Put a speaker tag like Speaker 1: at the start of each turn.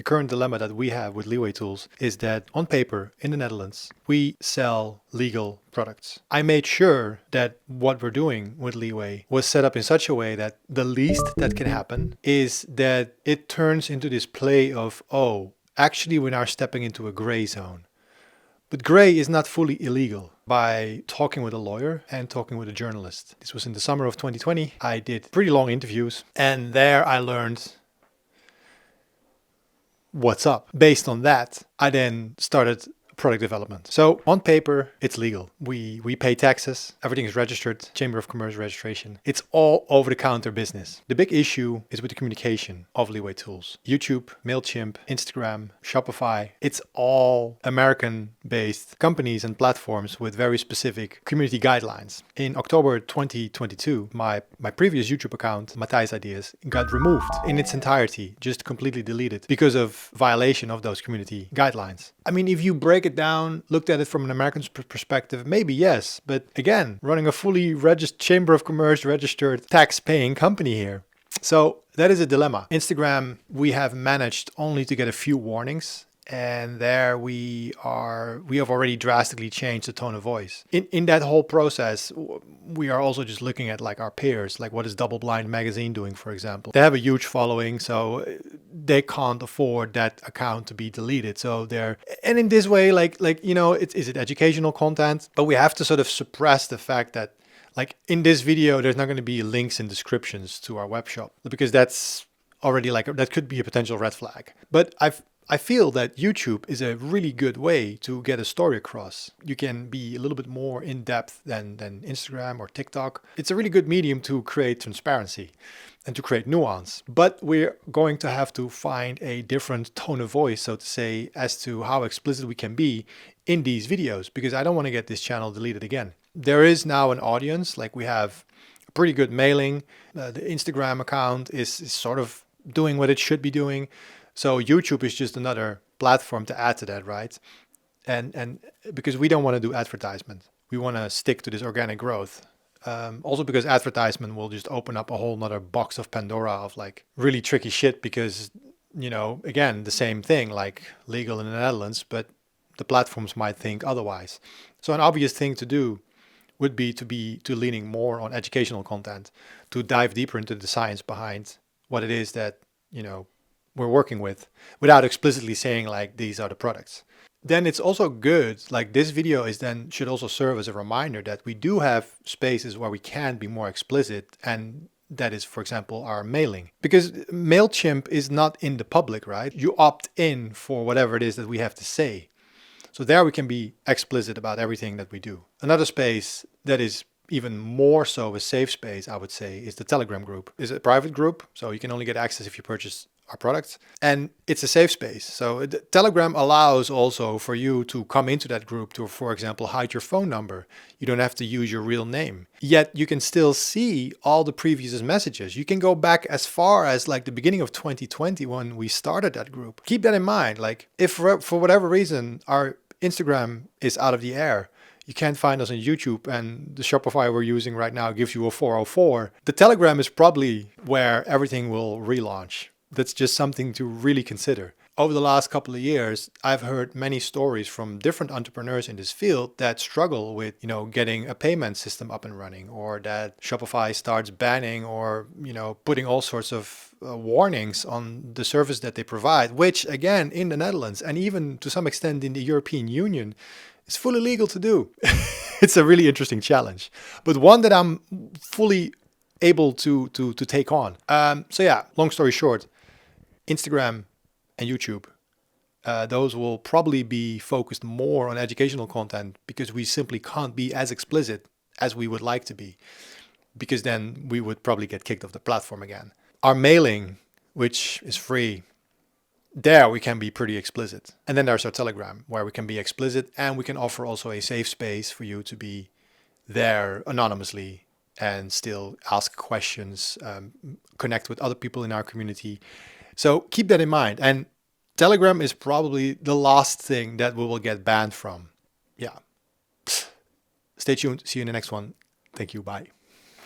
Speaker 1: current dilemma that we have with Leeway tools is that on paper in the Netherlands, we sell legal products. I made sure that what we're doing with Leeway was set up in such a way that the least that can happen is that it turns into this play of, oh, actually we're now stepping into a gray zone. But gray is not fully illegal. By talking with a lawyer and talking with a journalist. This was in the summer of 2020. I did pretty long interviews, and there I learned what's up. Based on that, I then started product development. So on paper, it's legal. We pay taxes. Everything is registered. Chamber of Commerce registration. It's all over-the-counter business. The big issue is with the communication of Leeway tools. YouTube, MailChimp, Instagram, Shopify. It's all American-based companies and platforms with very specific community guidelines. In October 2022, my previous YouTube account, Matthijs Ideas, got removed in its entirety, just completely deleted because of violation of those community guidelines. I mean, if you break it down, looked at it from an American perspective, maybe yes. But again, running a fully Chamber of Commerce registered tax-paying company here. So that is a dilemma. Instagram, we have managed only to get a few warnings. And there we have already drastically changed the tone of voice. In that whole process, we are also just looking at like our peers, like what is Double Blind Magazine doing, for example. They have a huge following, so they can't afford that account to be deleted. So and in this way, like is it educational content? But we have to sort of suppress the fact that like in this video, there's not going to be links and descriptions to our web shop because that's already that could be a potential red flag. But I feel that YouTube is a really good way to get a story across. You can be a little bit more in depth than Instagram or TikTok. It's a really good medium to create transparency and to create nuance. But we're going to have to find a different tone of voice, so to say, as to how explicit we can be in these videos, because I don't want to get this channel deleted again. There is now an audience, like we have a pretty good mailing. The Instagram account is sort of doing what it should be doing. So YouTube is just another platform to add to that, right? And because we don't want to do advertisement. We want to stick to this organic growth. Also because advertisement will just open up a whole nother box of Pandora of like really tricky shit because, again, the same thing, like legal in the Netherlands, but the platforms might think otherwise. So an obvious thing to do would be to leaning more on educational content, to dive deeper into the science behind what it is that, we're working with without explicitly saying like these are the products. Then it's also good, like this video should also serve as a reminder that we do have spaces where we can be more explicit, and that is, for example, our mailing. Because MailChimp is not in the public, right? You opt in for whatever it is that we have to say. So there we can be explicit about everything that we do. Another space that is even more so a safe space, I would say, is the Telegram group. It's a private group, so you can only get access if you purchase our products, and it's a safe space. So Telegram allows also for you to come into that group to, for example, hide your phone number. You don't have to use your real name. Yet you can still see all the previous messages. You can go back as far as like the beginning of 2020 when we started that group. Keep that in mind. Like if for whatever reason our Instagram is out of the air, you can't find us on YouTube, and the Shopify we're using right now gives you a 404. The Telegram is probably where everything will relaunch. That's just something to really consider. Over the last couple of years, I've heard many stories from different entrepreneurs in this field that struggle with, getting a payment system up and running, or that Shopify starts banning or, putting all sorts of warnings on the service that they provide, which again, in the Netherlands and even to some extent in the European Union, is fully legal to do. It's a really interesting challenge, but one that I'm fully able to take on. So yeah, long story short, Instagram and YouTube, those will probably be focused more on educational content because we simply can't be as explicit as we would like to be, because then we would probably get kicked off the platform again. Our mailing, which is free, there we can be pretty explicit. And then there's our Telegram, where we can be explicit and we can offer also a safe space for you to be there anonymously and still ask questions, connect with other people in our community. So keep that in mind. And Telegram is probably the last thing that we will get banned from. Yeah. Stay tuned. See you in the next one. Thank you. Bye.